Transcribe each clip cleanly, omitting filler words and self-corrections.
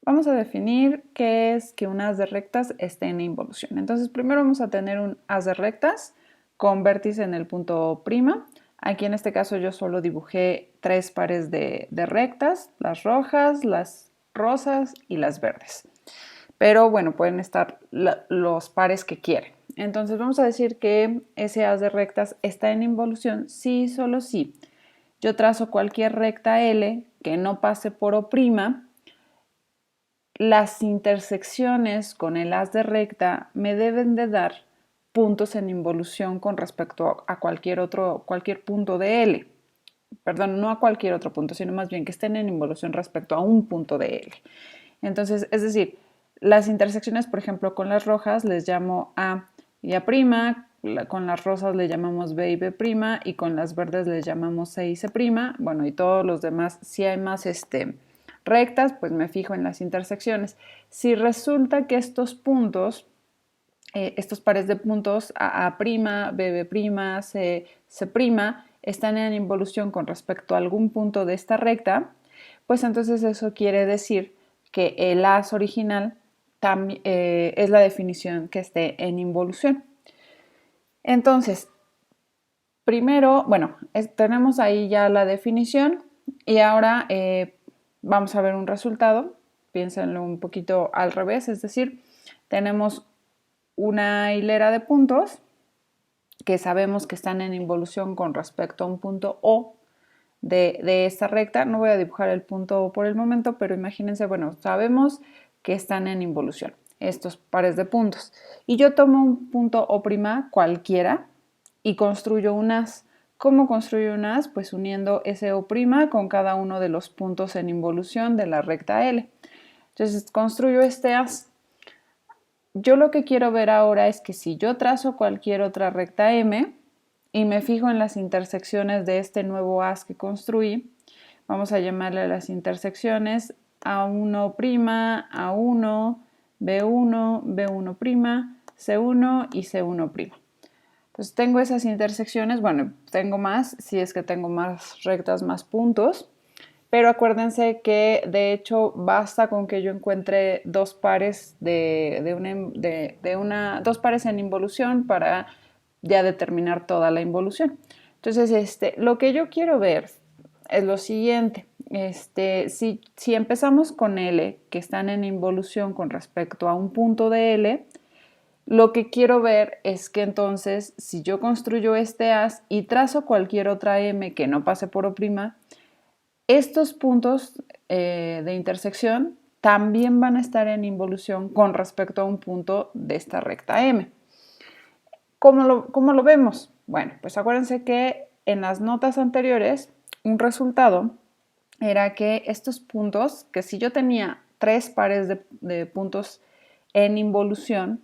Vamos a definir qué es que un haz de rectas esté en involución. Entonces, primero vamos a tener un haz de rectas con vértice en el punto prima. Aquí en este caso yo solo dibujé 3 pares de rectas, las rojas, las rosas y las verdes. Pero bueno, pueden estar los pares que quieren. Entonces vamos a decir que ese haz de rectas está en involución si, solo si yo trazo cualquier recta L que no pase por O', las intersecciones con el haz de recta me deben de dar puntos en involución con respecto a cualquier punto de L. Perdón, no a cualquier otro punto, sino más bien que estén en involución respecto a un punto de L. Entonces, es decir, las intersecciones, por ejemplo, con las rojas les llamo A y A', con las rosas le llamamos B y B', y con las verdes les llamamos C y C'. Bueno, y todos los demás, si hay más rectas, pues me fijo en las intersecciones. Si resulta que estos puntos, estos pares de puntos A', B', C', están en involución con respecto a algún punto de esta recta, pues entonces eso quiere decir que el haz original es la definición que esté en involución. Entonces, primero, bueno, tenemos ahí ya la definición y ahora vamos a ver un resultado. Piénsenlo un poquito al revés, es decir, tenemos una hilera de puntos que sabemos que están en involución con respecto a un punto O de esta recta. No voy a dibujar el punto O por el momento, pero imagínense, bueno, sabemos que están en involución estos pares de puntos. Y yo tomo un punto O' cualquiera y construyo un haz. ¿Cómo construyo un haz? Pues uniendo ese O' con cada uno de los puntos en involución de la recta L. Entonces construyo este haz. Yo lo que quiero ver ahora es que si yo trazo cualquier otra recta M y me fijo en las intersecciones de este nuevo haz que construí, vamos a llamarle a las intersecciones A1', A1, B1, B1', C1 y C1'. Entonces tengo esas intersecciones, bueno, tengo más, si es que tengo más rectas, más puntos, pero acuérdense que de hecho basta con que yo encuentre dos pares dos pares en involución para ya determinar toda la involución. Entonces, lo que yo quiero ver es lo siguiente. Si empezamos con L, que están en involución con respecto a un punto de L, lo que quiero ver es que entonces, si yo construyo este haz y trazo cualquier otra M que no pase por O', estos puntos de intersección también van a estar en involución con respecto a un punto de esta recta M. ¿Cómo lo vemos? Bueno, pues acuérdense que en las notas anteriores un resultado era que estos puntos, que si yo tenía 3 pares de puntos en involución,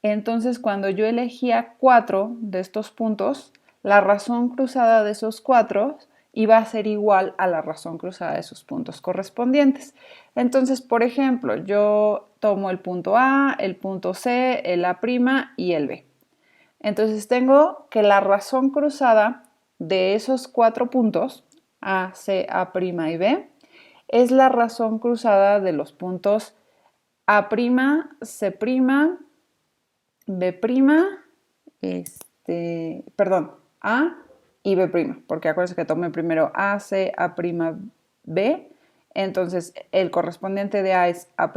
entonces cuando yo elegía 4 de estos puntos, la razón cruzada de esos 4 iba a ser igual a la razón cruzada de sus puntos correspondientes. Entonces, por ejemplo, yo tomo el punto A, el punto C, el A' y el B. Entonces tengo que la razón cruzada de esos 4 puntos, A, C, A' y B, es la razón cruzada de los puntos A', C', B', A y B', porque acuérdense que tomé primero A, C, A', B, entonces el correspondiente de A es A',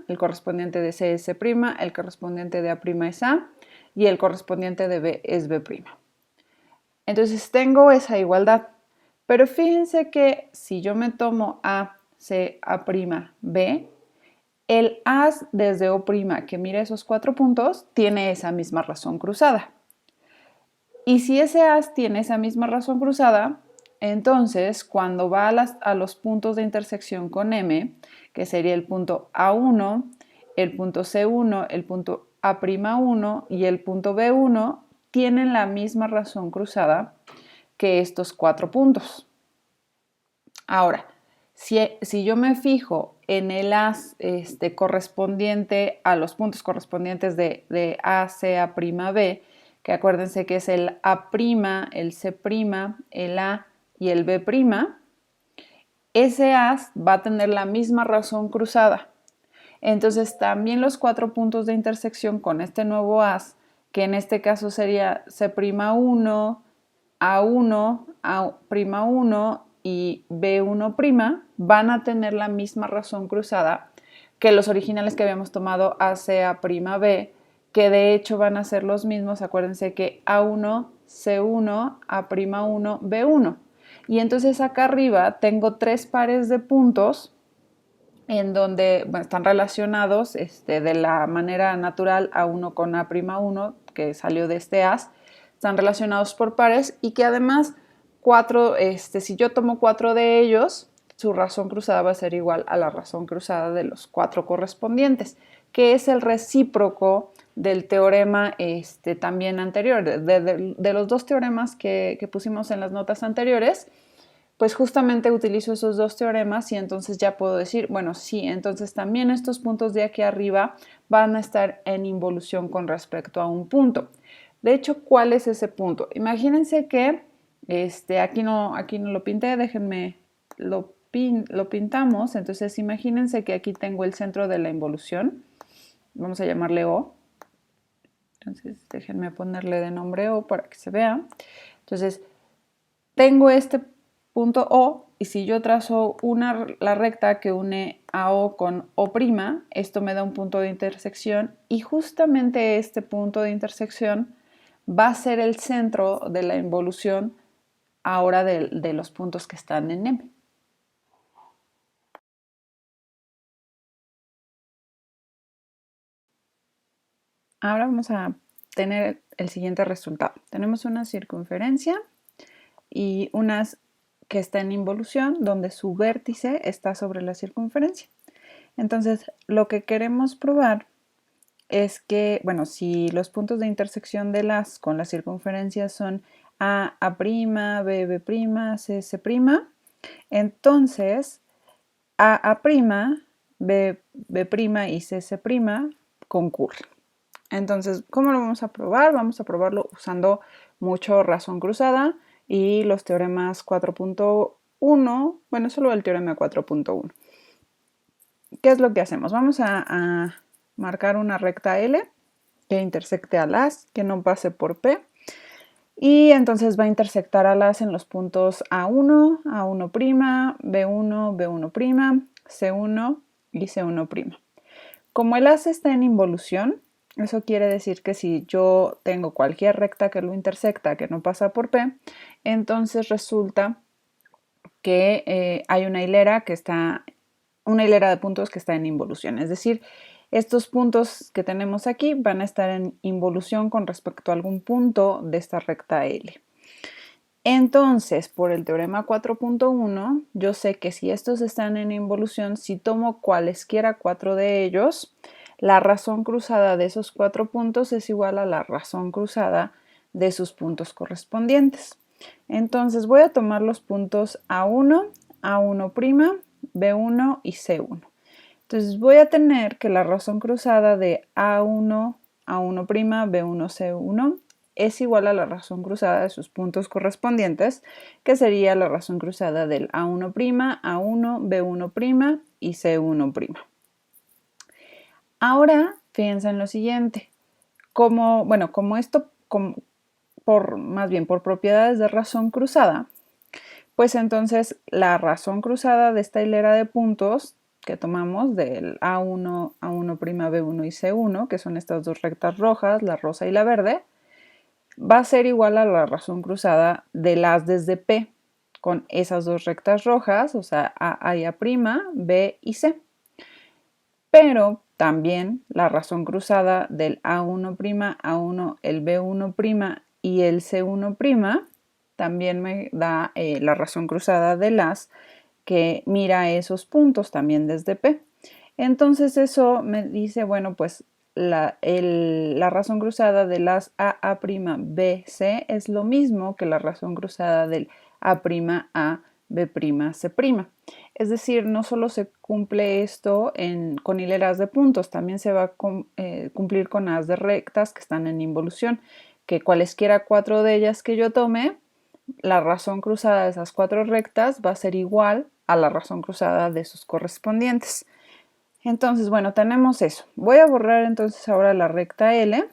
el correspondiente de C es C', el correspondiente de A' es A y el correspondiente de B es B'. Entonces tengo esa igualdad, pero fíjense que si yo me tomo A, C, A', B, el haz desde O', que mira esos 4 puntos, tiene esa misma razón cruzada. Y si ese haz tiene esa misma razón cruzada, entonces cuando va a los puntos de intersección con M, que sería el punto A1, el punto C1, el punto A'1 y el punto B1, tienen la misma razón cruzada que estos 4 puntos. Ahora, si yo me fijo en el haz correspondiente a los puntos correspondientes de A, C, A', B, que acuérdense que es el A', el C', el A y el B', ese haz va a tener la misma razón cruzada. Entonces también los 4 puntos de intersección con este nuevo haz, que en este caso sería C'1, A1, A'1 y B1', van a tener la misma razón cruzada que los originales que habíamos tomado AC'Ab, que de hecho van a ser los mismos. Acuérdense que A1, C1, A'1, B1. Y entonces acá arriba tengo 3 pares de puntos en donde están relacionados de la manera natural A1 con A'1, que salió de este haz, están relacionados por pares y que además si yo tomo 4 de ellos, su razón cruzada va a ser igual a la razón cruzada de los 4 correspondientes, que es el recíproco del teorema también anterior, de los 2 teoremas que pusimos en las notas anteriores. Pues justamente utilizo esos 2 teoremas y entonces ya puedo decir, bueno, sí, entonces también estos puntos de aquí arriba van a estar en involución con respecto a un punto. De hecho, ¿cuál es ese punto? Imagínense que aquí no lo pinté, déjenme, lo pintamos. Entonces, imagínense que aquí tengo el centro de la involución. Vamos a llamarle O. Entonces, déjenme ponerle de nombre O para que se vea. Entonces, tengo este punto O y si yo trazo la recta que une a O con O', esto me da un punto de intersección y justamente este punto de intersección va a ser el centro de la involución ahora de los puntos que están en M. Ahora vamos a tener el siguiente resultado. Tenemos una circunferencia y unas que está en involución donde su vértice está sobre la circunferencia. Entonces, lo que queremos probar es que, bueno, si los puntos de intersección de las con la circunferencia son A', B, B', C, C', entonces A', B, B' y C, C' concurren. Entonces, ¿cómo lo vamos a probar? Vamos a probarlo usando mucho razón cruzada y los teoremas 4.1, bueno, solo el teorema 4.1. ¿Qué es lo que hacemos? Vamos a marcar una recta L que intersecte al haz, que no pase por P. Y entonces va a intersectar al haz en los puntos A1, A1', B1, B1', C1 y C1'. Como el haz está en involución, eso quiere decir que si yo tengo cualquier recta que lo intersecta, que no pasa por P, entonces resulta que hay una hilera de puntos que está en involución. Es decir, estos puntos que tenemos aquí van a estar en involución con respecto a algún punto de esta recta L. Entonces, por el teorema 4.1, yo sé que si estos están en involución, si tomo cualesquiera 4 de ellos, la razón cruzada de esos 4 puntos es igual a la razón cruzada de sus puntos correspondientes. Entonces voy a tomar los puntos A1, A1', B1 y C1. Entonces voy a tener que la razón cruzada de A1, A1', B1, C1 es igual a la razón cruzada de sus puntos correspondientes, que sería la razón cruzada del A1', A1, B1' y C1'. Ahora, fíjense en lo siguiente. Como esto, más bien por propiedades de razón cruzada, pues entonces la razón cruzada de esta hilera de puntos que tomamos del A1, A1', B1 y C1, que son estas dos rectas rojas, la rosa y la verde, va a ser igual a la razón cruzada del haz desde P, con esas dos rectas rojas, o sea, A y A', B y C. Pero también la razón cruzada del A1', A1, el B1' y el C1' también me da la razón cruzada del haz que mira esos puntos también desde P. Entonces eso me dice, bueno, pues la razón cruzada del haz A', es lo mismo que la razón cruzada del A', B', C'. Es decir, no solo se cumple esto con hileras de puntos, también se va a cumplir con haz de rectas que están en involución, que cualesquiera 4 de ellas que yo tome, la razón cruzada de esas 4 rectas va a ser igual a la razón cruzada de sus correspondientes. Entonces, bueno, tenemos eso. Voy a borrar entonces ahora la recta L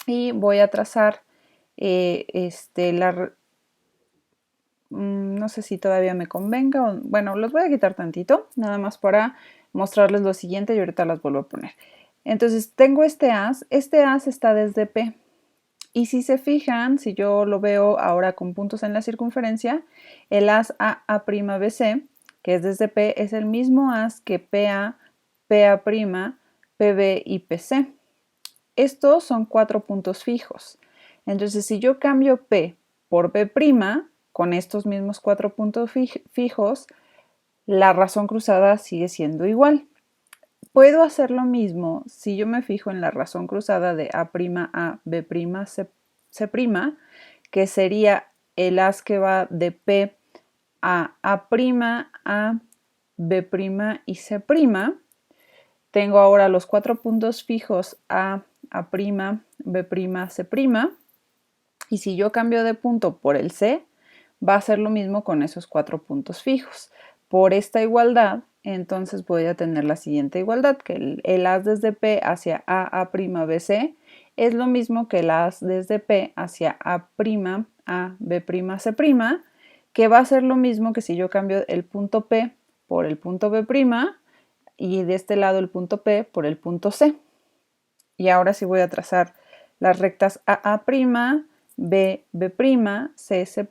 y voy a trazar no sé si todavía me convenga o, bueno, los voy a quitar tantito, nada más para mostrarles lo siguiente y ahorita las vuelvo a poner. Entonces tengo este as está desde P. Y si se fijan, si yo lo veo ahora con puntos en la circunferencia, el as AA'BC, que es desde P, es el mismo as que PA, PA', PB y PC. Estos son 4 puntos fijos. Entonces, si yo cambio P por B', con estos mismos 4 puntos fijos, la razón cruzada sigue siendo igual. Puedo hacer lo mismo si yo me fijo en la razón cruzada de A', B', C', que sería el as que va de P a A', A, B' y C'. Tengo ahora los 4 puntos fijos A', B', C'. Y si yo cambio de punto por el C, va a ser lo mismo con esos 4 puntos fijos. Por esta igualdad, entonces voy a tener la siguiente igualdad, que el as desde P hacia A', BC es lo mismo que el as desde P hacia A', B', C', que va a ser lo mismo que si yo cambio el punto P por el punto B' y de este lado el punto P por el punto C. Y ahora sí voy a trazar las rectas A', B, C, C'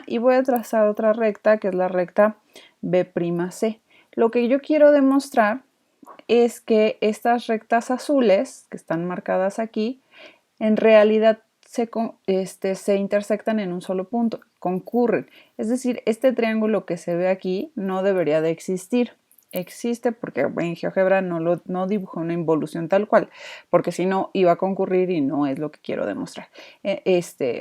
y voy a trazar otra recta que es la recta B', C. Lo que yo quiero demostrar es que estas rectas azules que están marcadas aquí en realidad se intersectan en un solo punto, concurren. Es decir, este triángulo que se ve aquí no debería de existir. Existe porque en GeoGebra no dibujo una involución tal cual, porque si no iba a concurrir y no es lo que quiero demostrar.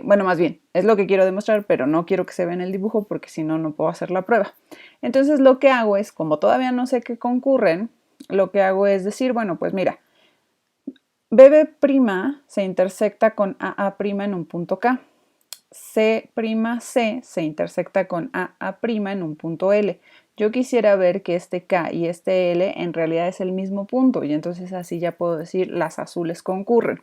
Bueno, más bien, es lo que quiero demostrar, pero no quiero que se vea en el dibujo porque si no, no puedo hacer la prueba. Entonces lo que hago es, como todavía no sé que concurren, lo que hago es decir, bueno, pues mira, BB' se intersecta con AA' en un punto K. C' se intersecta con AA' en un punto L. Yo quisiera ver que este K y este L en realidad es el mismo punto y entonces así ya puedo decir las azules concurren.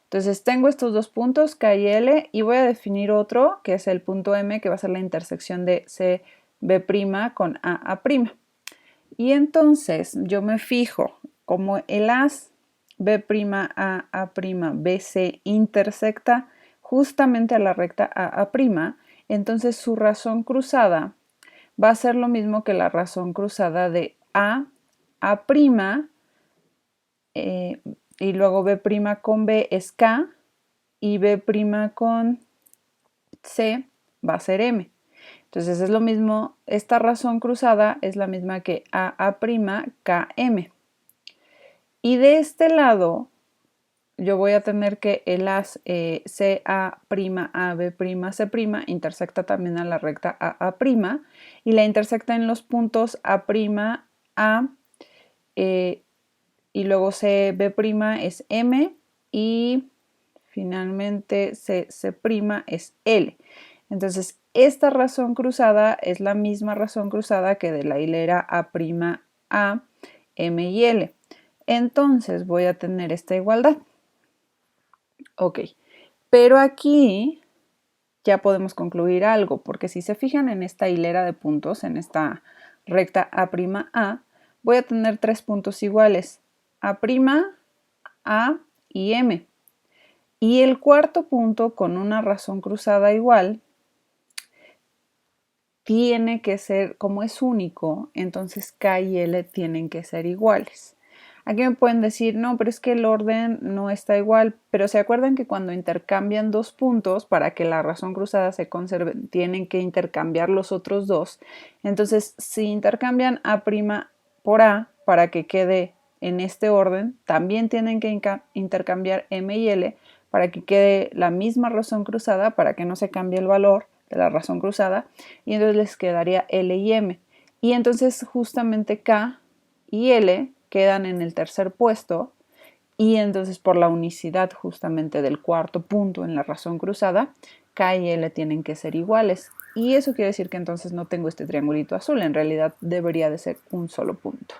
Entonces tengo estos dos puntos, K y L, y voy a definir otro que es el punto M, que va a ser la intersección de CB' con AA'. Y entonces yo me fijo como el as B', A', BC intersecta justamente a la recta AA', entonces su razón cruzada va a ser lo mismo que la razón cruzada de A', y luego B' con B es K y B' con C va a ser M. Entonces es lo mismo, esta razón cruzada es la misma que AA', KM. Y de este lado yo voy a tener que el as CA', AB', C' intersecta también a la recta AA' y la intersecta en los puntos A', A, y luego CB' es M y finalmente C' es L. Entonces, esta razón cruzada es la misma razón cruzada que de la hilera A', A, M y L. Entonces, voy a tener esta igualdad. Ok, pero aquí ya podemos concluir algo, porque si se fijan en esta hilera de puntos, en esta recta A', voy a tener 3 puntos iguales, A', A y M. Y el cuarto punto con una razón cruzada igual tiene que ser, como es único, entonces K y L tienen que ser iguales. Aquí me pueden decir, no, pero es que el orden no está igual, pero se acuerdan que cuando intercambian dos puntos, para que la razón cruzada se conserve, tienen que intercambiar los otros dos. Entonces, si intercambian A' por A para que quede en este orden, también tienen que intercambiar M y L para que quede la misma razón cruzada, para que no se cambie el valor de la razón cruzada, y entonces les quedaría L y M. Y entonces justamente K y L quedan en el tercer puesto, y entonces por la unicidad justamente del cuarto punto en la razón cruzada, K y L tienen que ser iguales. Y eso quiere decir que entonces no tengo este triangulito azul, en realidad debería de ser un solo punto.